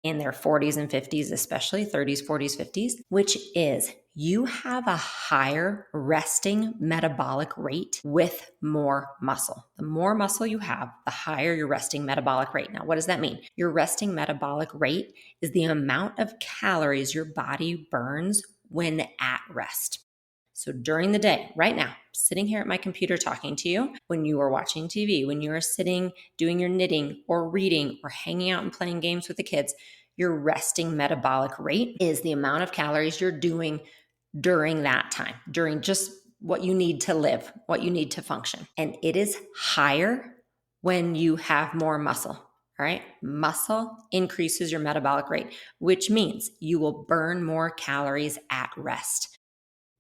in their 40s and 50s, especially 30s, 40s, 50s, which is you have a higher resting metabolic rate with more muscle. The more muscle you have, the higher your resting metabolic rate. Now, what does that mean? Your resting metabolic rate is the amount of calories your body burns when at rest. So during the day, right now, sitting here at my computer talking to you, when you are watching TV, when you are sitting doing your knitting or reading or hanging out and playing games with the kids, your resting metabolic rate is the amount of calories you're doing during that time, during just what you need to live, what you need to function. And it is higher when you have more muscle. All right. Muscle increases your metabolic rate, which means you will burn more calories at rest.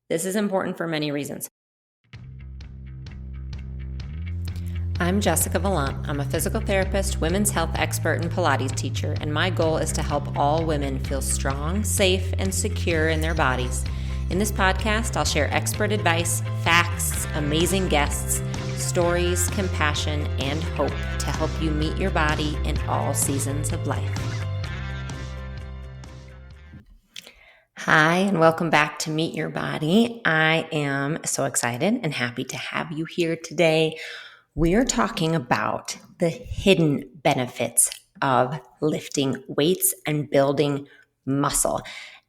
This is important for many reasons. I'm Jessica Valant. I'm a physical therapist, women's health expert, and Pilates teacher, and my goal is to help all women feel strong, safe, and secure in their bodies. In this podcast, I'll share expert advice, facts, amazing guests, stories, compassion, and hope to help you meet your body in all seasons of life. Hi, and welcome back to Meet Your Body. I am so excited and happy to have you here today. We are talking about the hidden benefits of lifting weights and building muscle.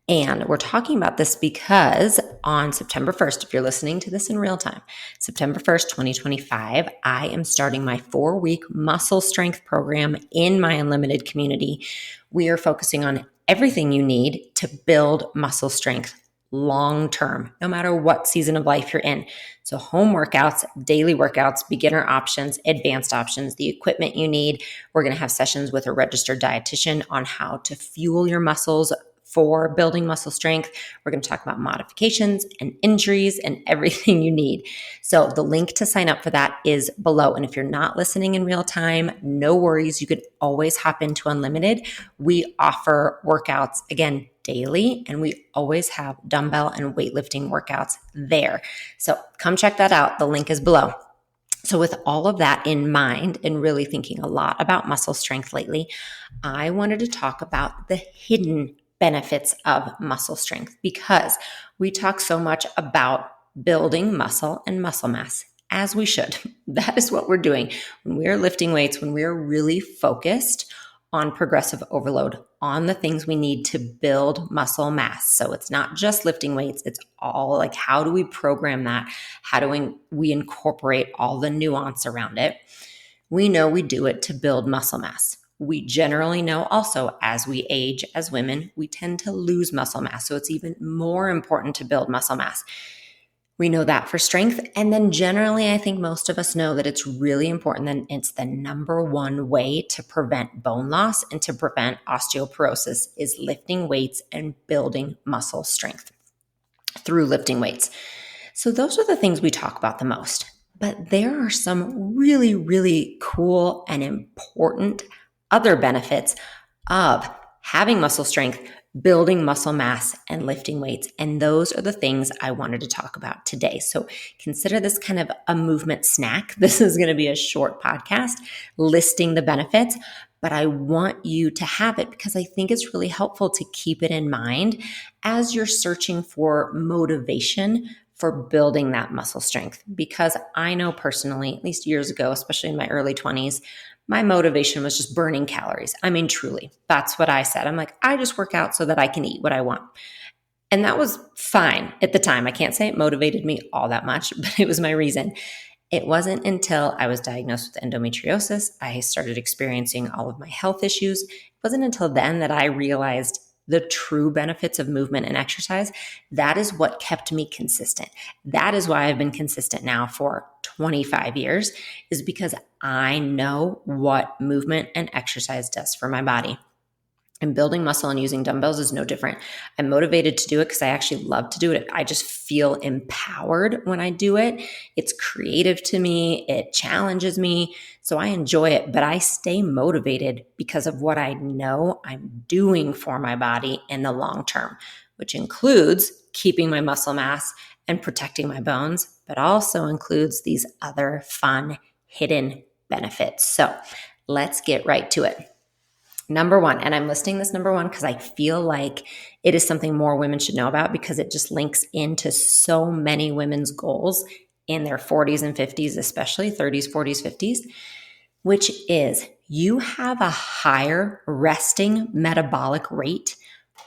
And we're talking about this because on September 1st, if you're listening to this in real time, September 1st, 2025, I am starting my 4-week muscle strength program in my unlimited community. We are focusing on everything you need to build muscle strength long term, no matter what season of life you're in. So home workouts, daily workouts, beginner options, advanced options, the equipment you need. We're going to have sessions with a registered dietitian on how to fuel your muscles for building muscle strength. We're going to talk about modifications and injuries and everything you need. So the link to sign up for that is below. And if you're not listening in real time, no worries. You could always hop into Unlimited. We offer workouts, again, daily, and we always have dumbbell and weightlifting workouts there. So come check that out. The link is below. So with all of that in mind and really thinking a lot about muscle strength lately, I wanted to talk about the hidden benefits of muscle strength because we talk so much about building muscle and muscle mass, as we should. That is what we're doing when we are lifting weights, when we are really focused on progressive overload, on the things we need to build muscle mass. So it's not just lifting weights, it's all like, how do we program that? How do we incorporate all the nuance around it? We know we do it to build muscle mass. We generally know also as we age as women, we tend to lose muscle mass. So it's even more important to build muscle mass. We know that for strength. And then generally, I think most of us know that it's really important that it's the number one way to prevent bone loss and to prevent osteoporosis is lifting weights and building muscle strength through lifting weights. So those are the things we talk about the most. But there are some really, really cool and important other benefits of having muscle strength, building muscle mass, and lifting weights. And those are the things I wanted to talk about today. So consider this kind of a movement snack. This is going to be a short podcast listing the benefits, but I want you to have it because I think it's really helpful to keep it in mind as you're searching for motivation for building that muscle strength. Because I know personally, at least years ago, especially in my early 20s, my motivation was just burning calories. I mean, truly, that's what I said. I'm like, I just work out so that I can eat what I want. And that was fine at the time. I can't say it motivated me all that much, but it was my reason. It wasn't until I was diagnosed with endometriosis, I started experiencing all of my health issues. It wasn't until then that I realized the true benefits of movement and exercise. That is what kept me consistent. That is why I've been consistent now for 25 years, is because I know what movement and exercise does for my body. And building muscle and using dumbbells is no different. I'm motivated to do it because I actually love to do it. I just feel empowered when I do it. It's creative to me. It challenges me. So I enjoy it, but I stay motivated because of what I know I'm doing for my body in the long term, which includes keeping my muscle mass and protecting my bones, but also includes these other fun hidden benefits. So let's get right to it. Number one, and I'm listing this number one because I feel like it is something more women should know about because it just links into so many women's goals in their 40s and 50s, especially 30s, 40s, 50s, which is you have a higher resting metabolic rate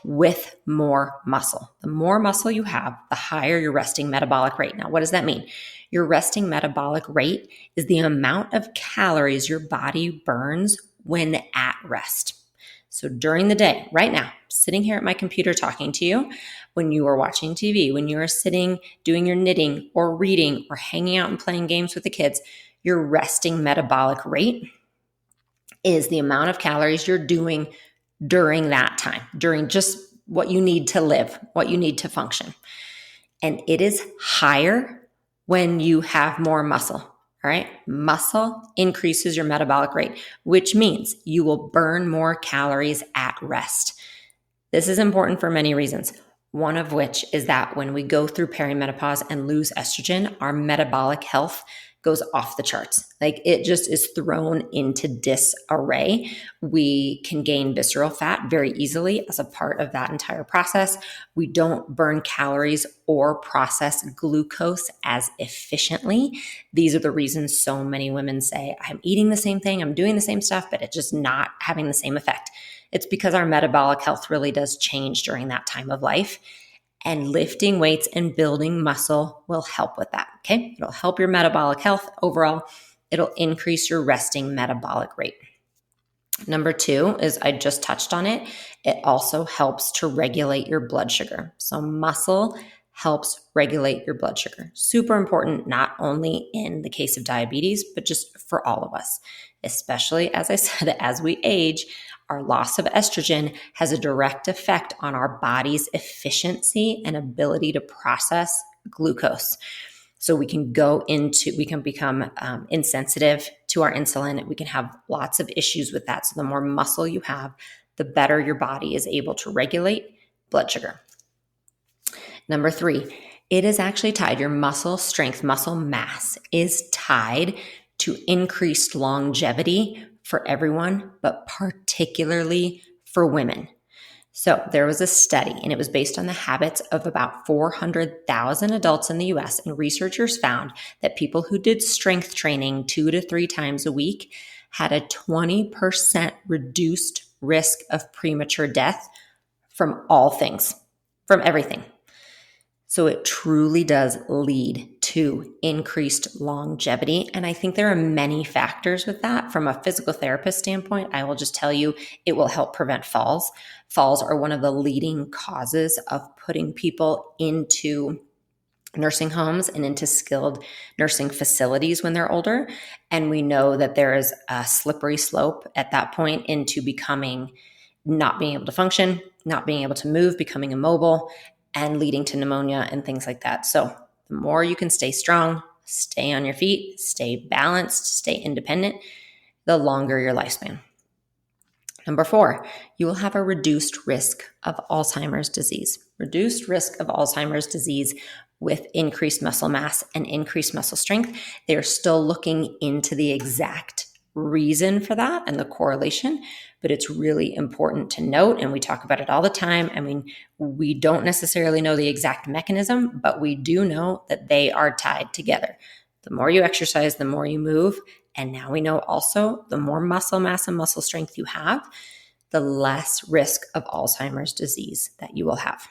with more muscle. The more muscle you have, the higher your resting metabolic rate. Now, what does that mean? Your resting metabolic rate is the amount of calories your body burns when at rest. So during the day, right now, sitting here at my computer talking to you, when you are watching TV, when you are sitting doing your knitting or reading or hanging out and playing games with the kids, your resting metabolic rate is the amount of calories you're doing during that time, during just what you need to live, what you need to function. And it is higher when you have more muscle. All right. Muscle increases your metabolic rate, which means you will burn more calories at rest. This is important for many reasons. One of which is that when we go through perimenopause and lose estrogen, our metabolic health goes off the charts. Like it just is thrown into disarray. We can gain visceral fat very easily as a part of that entire process. We don't burn calories or process glucose as efficiently. These are the reasons so many women say, I'm eating the same thing, I'm doing the same stuff, but it's just not having the same effect. It's because our metabolic health really does change during that time of life. And lifting weights and building muscle will help with that, okay? It'll help your metabolic health overall. It'll increase your resting metabolic rate. Number two is, I just touched on it, it also helps to regulate your blood sugar. So muscle helps regulate your blood sugar. Super important, not only in the case of diabetes, but just for all of us, especially, as I said, as we age. Our loss of estrogen has a direct effect on our body's efficiency and ability to process glucose. So we can become insensitive to our insulin. We can have lots of issues with that. So the more muscle you have, the better your body is able to regulate blood sugar. Number three, it is actually tied. Your muscle strength, muscle mass is tied to increased longevity for everyone, but particularly for women. So there was a study, and it was based on the habits of about 400,000 adults in the US. And researchers found that people who did strength training 2 to 3 times a week had a 20% reduced risk of premature death from all things, from everything. So it truly does lead to increased longevity. And I think there are many factors with that. From a physical therapist standpoint, I will just tell you it will help prevent falls. Falls are one of the leading causes of putting people into nursing homes and into skilled nursing facilities when they're older. And we know that there is a slippery slope at that point into becoming not being able to function, not being able to move, becoming immobile, and leading to pneumonia and things like that. So the more you can stay strong, stay on your feet, stay balanced, stay independent, the longer your lifespan. Number 4, you will have a reduced risk of Alzheimer's disease. Reduced risk of Alzheimer's disease with increased muscle mass and increased muscle strength. They are still looking into the exact reason for that and the correlation, but it's really important to note, and we talk about it all the time. I mean, we don't necessarily know the exact mechanism, but we do know that they are tied together. The more you exercise, the more you move. And now we know also the more muscle mass and muscle strength you have, the less risk of Alzheimer's disease that you will have.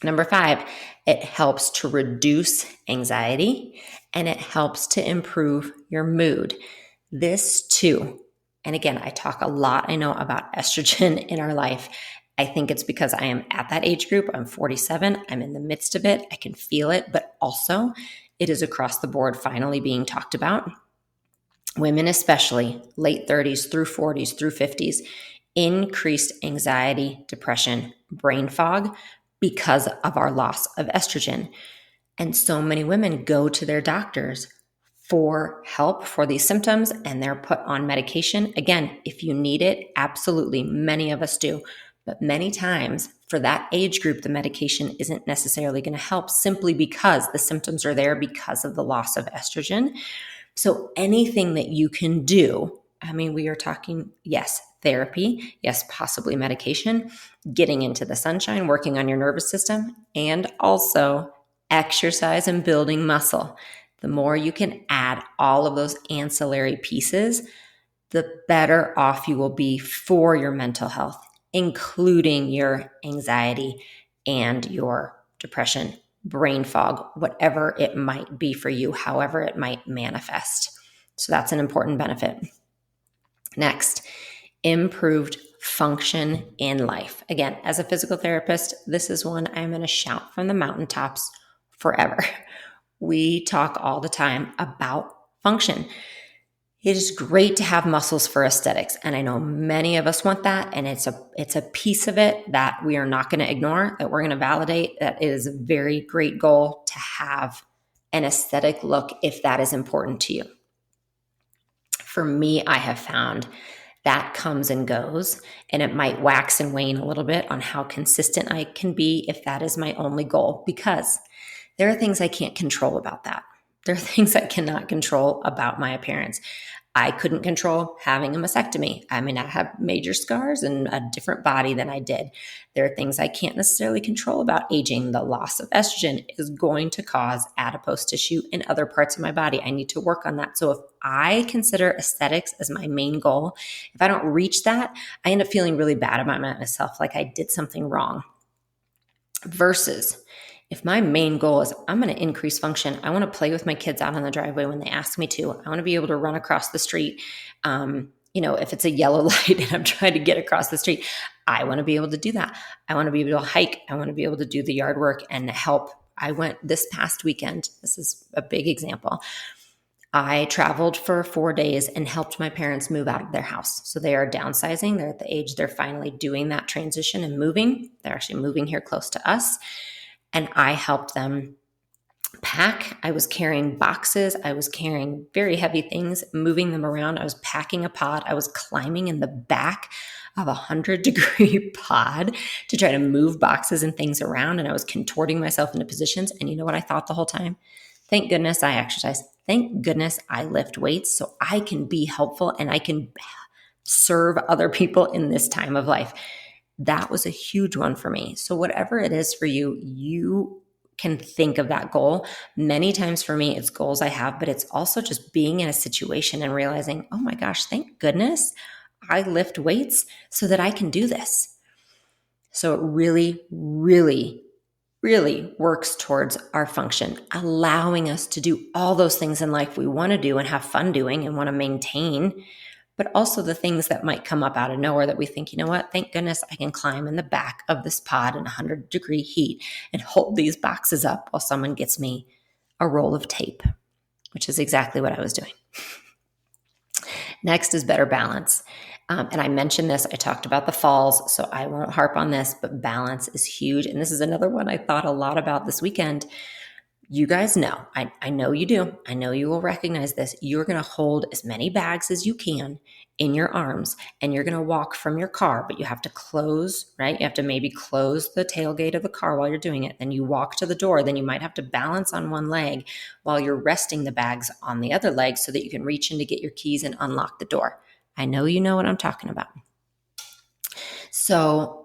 Number 5, it helps to reduce anxiety and it helps to improve your mood. This too, and again, I talk a lot, I know, about estrogen in our life. I think it's because I am at that age group. I'm 47. I'm in the midst of it. I can feel it, but also it is across the board finally being talked about. Women, especially late 30s through 40s through 50s, increased anxiety, depression, brain fog because of our loss of estrogen. And so many women go to their doctors for help for these symptoms and they're put on medication. Again, if you need it, absolutely, many of us do. But many times for that age group, the medication isn't necessarily going to help simply because the symptoms are there because of the loss of estrogen. So anything that you can do, I mean, we are talking, yes, therapy, yes, possibly medication, getting into the sunshine, working on your nervous system, and also exercise and building muscle. The more you can add all of those ancillary pieces, the better off you will be for your mental health, including your anxiety and your depression, brain fog, whatever it might be for you, however it might manifest. So that's an important benefit. Next, improved function in life. Again, as a physical therapist, this is one I'm going to shout from the mountaintops forever. We talk all the time about function. It is great to have muscles for aesthetics, and I know many of us want that, and it's a piece of it that we are not going to ignore, that we're going to validate. That it is a very great goal to have an aesthetic look if that is important to you. For me, I have found that comes and goes, and it might wax and wane a little bit on how consistent I can be if that is my only goal, because there are things I can't control about that. There are things I cannot control about my appearance. I couldn't control having a mastectomy. I mean, I have major scars and a different body than I did. There are things I can't necessarily control about aging. The loss of estrogen is going to cause adipose tissue in other parts of my body. I need to work on that. So if I consider aesthetics as my main goal, if I don't reach that, I end up feeling really bad about myself, like I did something wrong. Versus if my main goal is I'm going to increase function, I want to play with my kids out on the driveway when they ask me to. I want to be able to run across the street. If it's a yellow light and I'm trying to get across the street, I want to be able to do that. I want to be able to hike. I want to be able to do the yard work and help. I went this past weekend. This is a big example. I traveled for 4 days and helped my parents move out of their house. So they are downsizing. They're at the age they're finally doing that transition and moving. They're actually moving here close to us. And I helped them pack. I was carrying boxes. I was carrying very heavy things, moving them around. I was packing a pod. I was climbing in the back of a 100-degree pod to try to move boxes and things around. And I was contorting myself into positions. And you know what I thought the whole time? Thank goodness I exercise. Thank goodness I lift weights so I can be helpful and I can serve other people in this time of life. That was a huge one for me. So whatever it is for you, you can think of that goal. Many times for me, it's goals I have, but it's also just being in a situation and realizing, oh my gosh, thank goodness I lift weights so that I can do this. So it really, really, really works towards our function, allowing us to do all those things in life we want to do and have fun doing and want to maintain, but also the things that might come up out of nowhere that we think, you know what, thank goodness I can climb in the back of this pod in 100-degree heat and hold these boxes up while someone gets me a roll of tape, which is exactly what I was doing. Next is better balance. And I mentioned this, I talked about the falls, so I won't harp on this, but balance is huge. And this is another one I thought a lot about this weekend. You guys know, I know you do. I know you will recognize this. You're going to hold as many bags as you can in your arms, and you're going to walk from your car, but you have to close, right? You have to maybe close the tailgate of the car while you're doing it. Then you walk to the door. Then you might have to balance on one leg while you're resting the bags on the other leg so that you can reach in to get your keys and unlock the door. I know you know what I'm talking about. So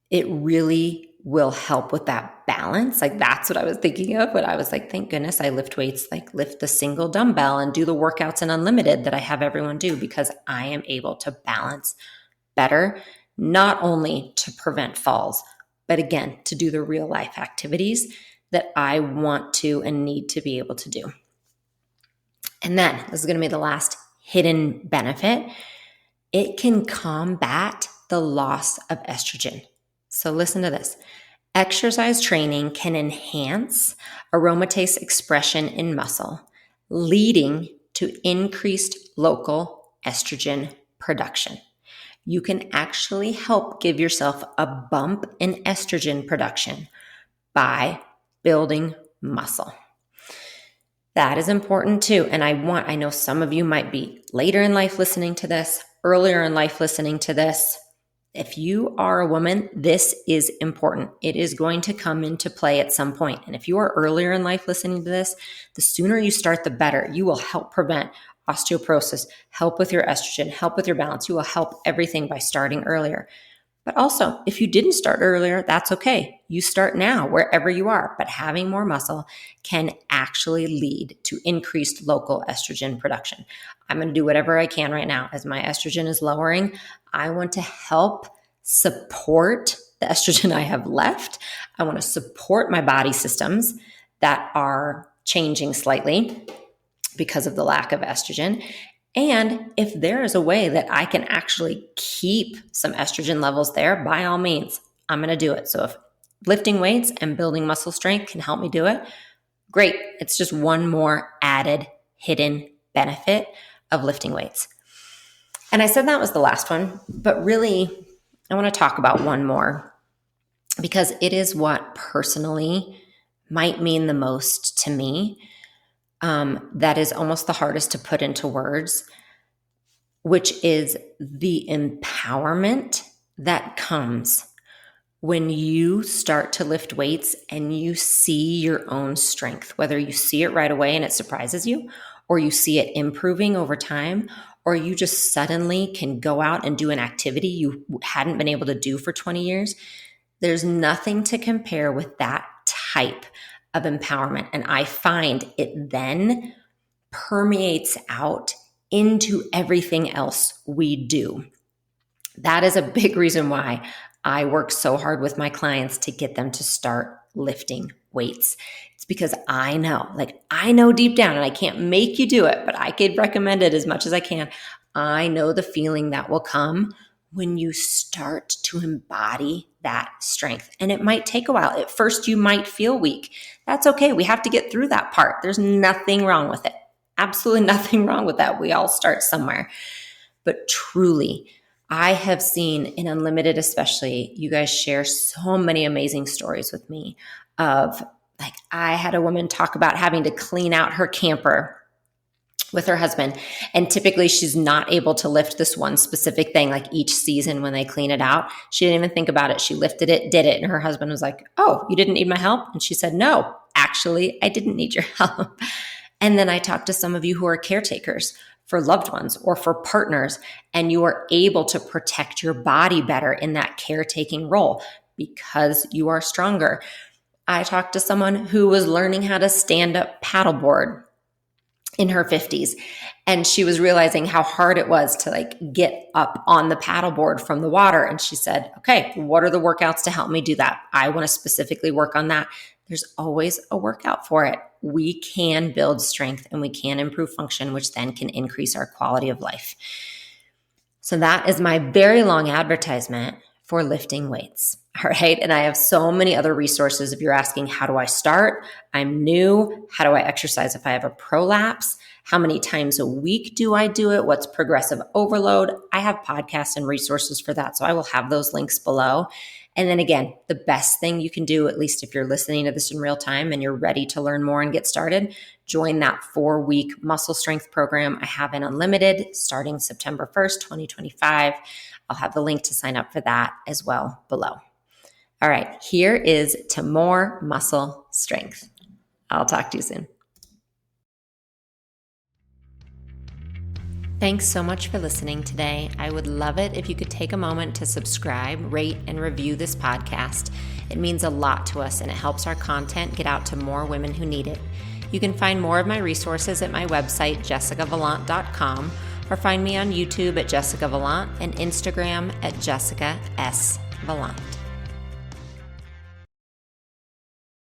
it really will help with that balance. Like that's what I was thinking of when I was like, thank goodness I lift weights, like lift the single dumbbell and do the workouts in unlimited that I have everyone do, because I am able to balance better, not only to prevent falls, but again, to do the real life activities that I want to and need to be able to do. And then this is going to be the last hidden benefit. It can combat the loss of estrogen. So listen to this. Exercise training can enhance aromatase expression in muscle, leading to increased local estrogen production. You can actually help give yourself a bump in estrogen production by building muscle. That is important too. And I know some of you might be later in life listening to this, earlier in life listening to this. If you are a woman, this is important. It is going to come into play at some point. And if you are earlier in life listening to this, the sooner you start, the better. You will help prevent osteoporosis, help with your estrogen, help with your balance. You will help everything by starting earlier. But also, if you didn't start earlier, that's okay. You start now wherever you are, but having more muscle can actually lead to increased local estrogen production. I'm going to do whatever I can right now as my estrogen is lowering. I want to help support the estrogen I have left. I want to support my body systems that are changing slightly because of the lack of estrogen. And if there is a way that I can actually keep some estrogen levels there, by all means, I'm going to do it. So if lifting weights and building muscle strength can help me do it, great. It's just one more added hidden benefit of lifting weights. And I said that was the last one, but really, I want to talk about one more because it is what personally might mean the most to me. That is almost the hardest to put into words, which is the empowerment that comes when you start to lift weights and you see your own strength, whether you see it right away and it surprises you, or you see it improving over time, or you just suddenly can go out and do an activity you hadn't been able to do for 20 years. There's nothing to compare with that type of empowerment. And I find it then permeates out into everything else we do. That is a big reason why I work so hard with my clients to get them to start lifting weights. It's because I know deep down, and I can't make you do it, but I could recommend it as much as I can. I know the feeling that will come when you start to embody that strength. And it might take a while. At first, you might feel weak. That's okay. We have to get through that part. There's nothing wrong with it. Absolutely nothing wrong with that. We all start somewhere. But truly, I have seen in Unlimited, especially, you guys share so many amazing stories with me of, like, I had a woman talk about having to clean out her camper with her husband. And typically she's not able to lift this one specific thing. Like each season when they clean it out, she didn't even think about it. She lifted it, did it. And her husband was like, "Oh, you didn't need my help?" And she said, "No, actually, I didn't need your help." And then I talked to some of you who are caretakers for loved ones or for partners, and you are able to protect your body better in that caretaking role because you are stronger. I talked to someone who was learning how to stand up paddleboard in her 50s. And she was realizing how hard it was to get up on the paddleboard from the water. And she said, "Okay, what are the workouts to help me do that? I want to specifically work on that." There's always a workout for it. We can build strength and we can improve function, which then can increase our quality of life. So that is my very long advertisement for lifting weights. All right. And I have so many other resources. If you're asking, how do I start? I'm new. How do I exercise if I have a prolapse? How many times a week do I do it? What's progressive overload? I have podcasts and resources for that. So I will have those links below. And then again, the best thing you can do, at least if you're listening to this in real time and you're ready to learn more and get started, join that 4-week muscle strength program I have in Unlimited starting September 1st, 2025. I'll have the link to sign up for that as well below. All right, here is to more muscle strength. I'll talk to you soon. Thanks so much for listening today. I would love it if you could take a moment to subscribe, rate, and review this podcast. It means a lot to us and it helps our content get out to more women who need it. You can find more of my resources at my website, jessicavalant.com, or find me on YouTube at Jessica Valant and Instagram at Jessica S. Valant.